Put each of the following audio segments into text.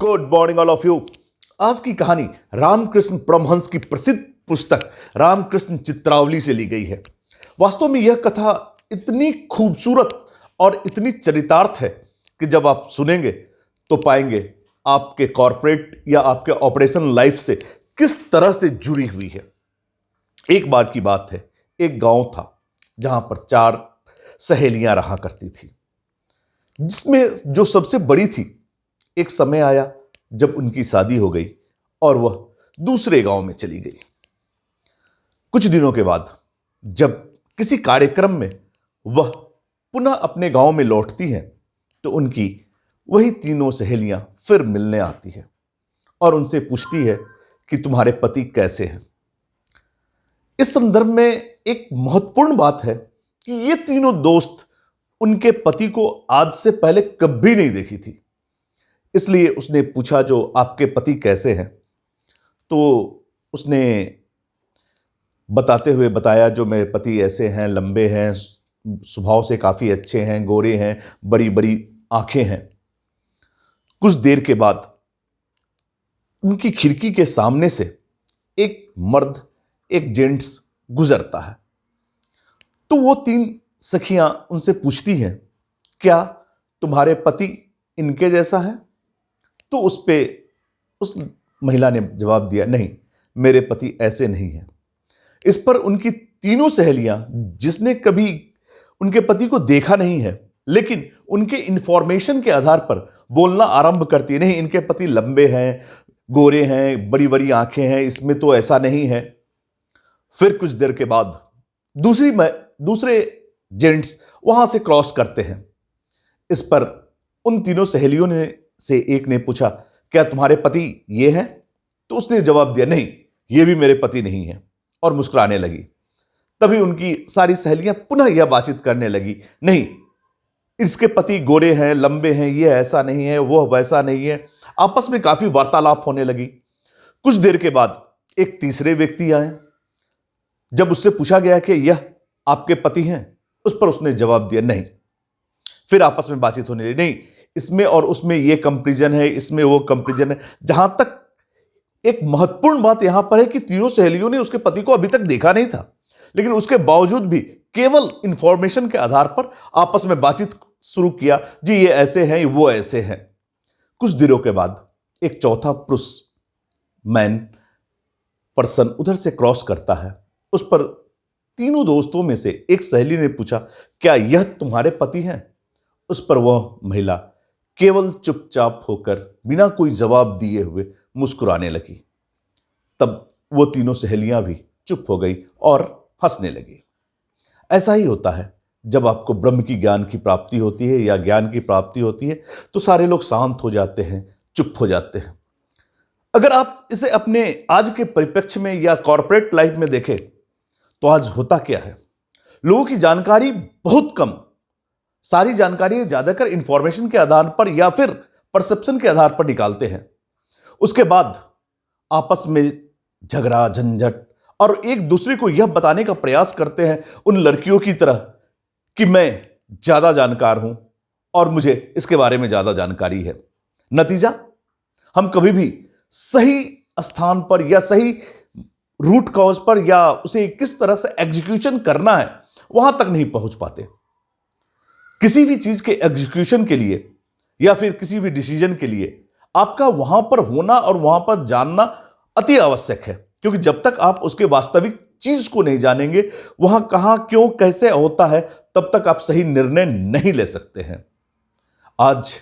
Good morning all of you. आज की कहानी रामकृष्ण परमहंस की प्रसिद्ध पुस्तक रामकृष्ण चित्रावली से ली गई है। वास्तव में यह कथा इतनी खूबसूरत और इतनी चरितार्थ है कि जब आप सुनेंगे तो पाएंगे आपके कॉर्पोरेट या आपके ऑपरेशन लाइफ से किस तरह से जुड़ी हुई है। एक बार की बात है, एक गांव था जहां पर 4 सहेलियां रहा करती थी, जिसमें जो सबसे बड़ी थी, एक समय आया जब उनकी शादी हो गई और वह दूसरे गांव में चली गई। कुछ दिनों के बाद जब किसी कार्यक्रम में वह पुनः अपने गांव में लौटती हैं तो उनकी वही तीनों सहेलियां फिर मिलने आती हैं और उनसे पूछती है कि तुम्हारे पति कैसे हैं। इस संदर्भ में एक महत्वपूर्ण बात है कि ये तीनों दोस्त उनके पति को आज से पहले कभी नहीं देखी थी। इसलिए उसने पूछा, जो आपके पति कैसे हैं? तो उसने बताते हुए बताया, जो मेरे पति ऐसे हैं, लंबे हैं, स्वभाव से काफी अच्छे हैं, गोरे हैं, बड़ी बड़ी आंखें हैं। कुछ देर के बाद उनकी खिड़की के सामने से एक मर्द, एक जेंट्स गुजरता है। तो वो 3 सखियां उनसे पूछती हैं, क्या तुम्हारे पति इनके जैसा है? तो उस महिला ने जवाब दिया, नहीं, मेरे पति ऐसे नहीं हैं। इस पर उनकी तीनों सहेलियां, जिसने कभी उनके पति को देखा नहीं है लेकिन उनके इंफॉर्मेशन के आधार पर बोलना आरंभ करती है, नहीं, इनके पति लंबे हैं, गोरे हैं, बड़ी बड़ी आंखें हैं, इसमें तो ऐसा नहीं है। फिर कुछ देर के बाद दूसरे जेंट्स वहां से क्रॉस करते हैं। इस पर उन तीनों सहेलियों ने से एक ने पूछा, क्या तुम्हारे पति ये हैं? तो उसने जवाब दिया, नहीं, ये भी मेरे पति नहीं है, और मुस्कुराने लगी। तभी उनकी सारी सहेलियां पुनः यह बातचीत करने लगी, नहीं, इसके पति गोरे हैं, लंबे हैं, ये ऐसा नहीं है, वो वैसा नहीं है। आपस में काफी वार्तालाप होने लगी। कुछ देर के बाद एक तीसरे व्यक्ति आए। जब उससे पूछा गया कि यह आपके पति हैं, उस पर उसने जवाब दिया, नहीं। फिर आपस में बातचीत होने लगी, नहीं, इसमें और उसमें ये कंपैरिजन है, इसमें वो कंपैरिजन है। जहां तक एक महत्वपूर्ण बात यहां पर है कि तीनों सहेलियों ने उसके पति को अभी तक देखा नहीं था, लेकिन उसके बावजूद भी केवल इंफॉर्मेशन के आधार पर आपस में बातचीत शुरू किया, जी ये ऐसे हैं, वो ऐसे हैं। कुछ दिनों के बाद एक चौथा पुरुष मैन पर्सन उधर से क्रॉस करता है। उस पर तीनों दोस्तों में से एक सहेली ने पूछा, क्या यह तुम्हारे पति हैं? उस पर वह महिला केवल चुपचाप होकर बिना कोई जवाब दिए हुए मुस्कुराने लगी। तब वो तीनों सहेलियां भी चुप हो गई और हंसने लगी। ऐसा ही होता है जब आपको ब्रह्म की ज्ञान की प्राप्ति होती है या ज्ञान की प्राप्ति होती है, तो सारे लोग शांत हो जाते हैं, चुप हो जाते हैं। अगर आप इसे अपने आज के परिप्रेक्ष्य में या कॉर्पोरेट लाइफ में देखें तो आज होता क्या है, लोगों की जानकारी बहुत कम, सारी जानकारी ज्यादातर इंफॉर्मेशन के आधार पर या फिर परसेप्शन के आधार पर निकालते हैं। उसके बाद आपस में झगड़ा, झंझट, और एक दूसरे को यह बताने का प्रयास करते हैं उन लड़कियों की तरह कि मैं ज्यादा जानकार हूं और मुझे इसके बारे में ज्यादा जानकारी है। नतीजा, हम कभी भी सही स्थान पर या सही रूट कॉज पर या उसे किस तरह से एग्जीक्यूशन करना है वहां तक नहीं पहुंच पाते। किसी भी चीज के एग्जीक्यूशन के लिए या फिर किसी भी डिसीजन के लिए आपका वहां पर होना और वहां पर जानना अति आवश्यक है, क्योंकि जब तक आप उसके वास्तविक चीज को नहीं जानेंगे, वहां कहां, क्यों, कैसे होता है, तब तक आप सही निर्णय नहीं ले सकते हैं। आज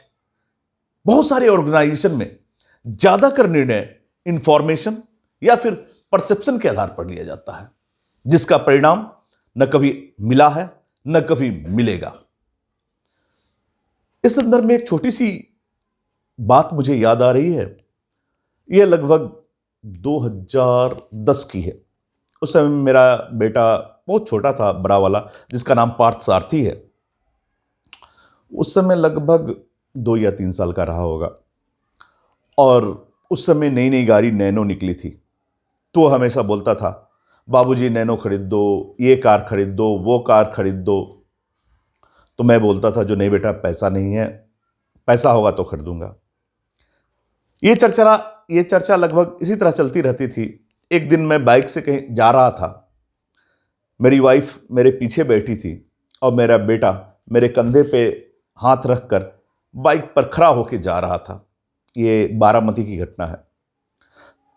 बहुत सारे ऑर्गेनाइजेशन में ज्यादातर निर्णय इंफॉर्मेशन या फिर परसेप्शन के आधार पर लिया जाता है, जिसका परिणाम न कभी मिला है न कभी मिलेगा। इस संदर्भ में एक छोटी सी बात मुझे याद आ रही है। यह लगभग 2010 की है। उस समय मेरा बेटा बहुत छोटा था, बड़ा वाला, जिसका नाम पार्थ सारथी है। उस समय लगभग 2 या 3 साल का रहा होगा, और उस समय नई नई गाड़ी नैनो निकली थी। तो हमेशा बोलता था, बाबूजी नैनो खरीद दो, ये कार खरीद दो, वो कार खरीद दो। तो मैं बोलता था, जो नहीं बेटा, पैसा नहीं है, पैसा होगा तो खरीदूंगा। ये चर्चा लगभग इसी तरह चलती रहती थी। एक दिन मैं बाइक से कहीं जा रहा था, मेरी वाइफ मेरे पीछे बैठी थी और मेरा बेटा मेरे कंधे पे हाथ रखकर बाइक पर खड़ा होकर जा रहा था। ये बारामती की घटना है।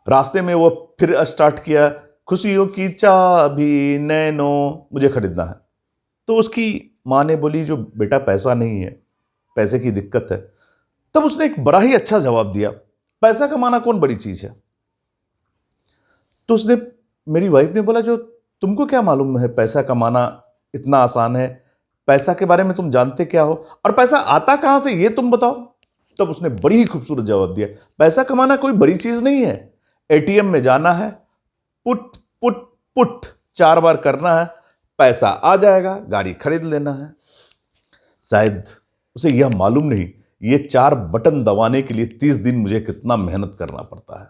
रास्ते में वो फिर स्टार्ट किया, खुशियों की चाबी नैनो मुझे खरीदना है। तो उसकी माँ ने बोली, जो बेटा पैसा नहीं है, पैसे की दिक्कत है। तब उसने एक बड़ा ही अच्छा जवाब दिया, पैसा कमाना कौन बड़ी चीज है। तो उसने, मेरी वाइफ ने बोला, जो तुमको क्या मालूम है पैसा कमाना इतना आसान है, पैसा के बारे में तुम जानते क्या हो, और पैसा आता कहां से ये तुम बताओ। तब उसने बड़ी ही खूबसूरत जवाब दिया, पैसा कमाना कोई बड़ी चीज नहीं है, एटीएम में जाना है, पुट पुट पुट 4 बार करना है, पैसा आ जाएगा, गाड़ी खरीद लेना है। शायद उसे यह मालूम नहीं, ये 4 बटन दबाने के लिए 30 दिन मुझे कितना मेहनत करना पड़ता है।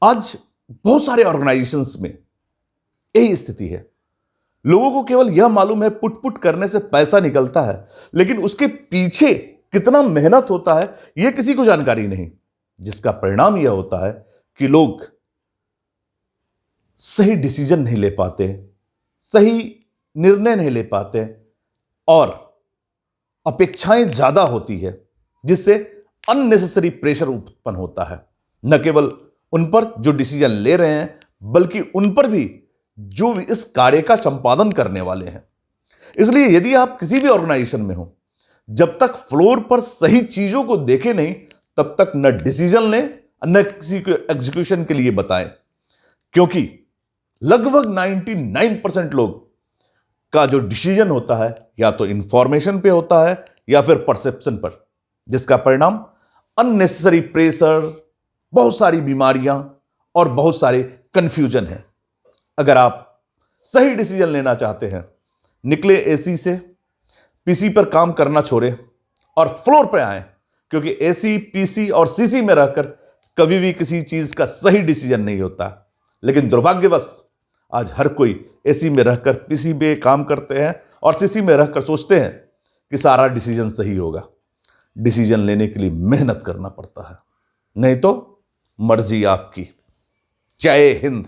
आज बहुत सारे ऑर्गेनाइजेशंस में यही स्थिति है। लोगों को केवल यह मालूम है पुट पुट करने से पैसा निकलता है, लेकिन उसके पीछे कितना मेहनत होता है यह किसी को जानकारी नहीं, जिसका परिणाम यह होता है कि लोग सही डिसीजन नहीं ले पाते, सही निर्णय नहीं ले पाते, और अपेक्षाएं ज्यादा होती है, जिससे अननेसेसरी प्रेशर उत्पन्न होता है, न केवल उन पर जो डिसीजन ले रहे हैं, बल्कि उन पर भी जो इस कार्य का संपादन करने वाले हैं। इसलिए यदि आप किसी भी ऑर्गेनाइजेशन में हो, जब तक फ्लोर पर सही चीजों को देखें नहीं, तब तक न डिसीजन लें, न किसी को एग्जीक्यूशन के लिए बताएं, क्योंकि लगभग 99% लोग का जो डिसीजन होता है या तो इंफॉर्मेशन पे होता है या फिर परसेप्शन पर, जिसका परिणाम अननेसेसरी प्रेशर, बहुत सारी बीमारियां और बहुत सारे कंफ्यूजन है। अगर आप सही डिसीजन लेना चाहते हैं, निकले एसी से, पीसी पर काम करना छोड़े और फ्लोर पर आए, क्योंकि एसी, पीसी और सीसी में रहकर कभी भी किसी चीज का सही डिसीजन नहीं होता। लेकिन दुर्भाग्यवश आज हर कोई एसी में रहकर पीसी पे काम करते हैं और सीसी में रहकर सोचते हैं कि सारा डिसीजन सही होगा। डिसीजन लेने के लिए मेहनत करना पड़ता है, नहीं तो मर्जी आपकी। जय हिंद।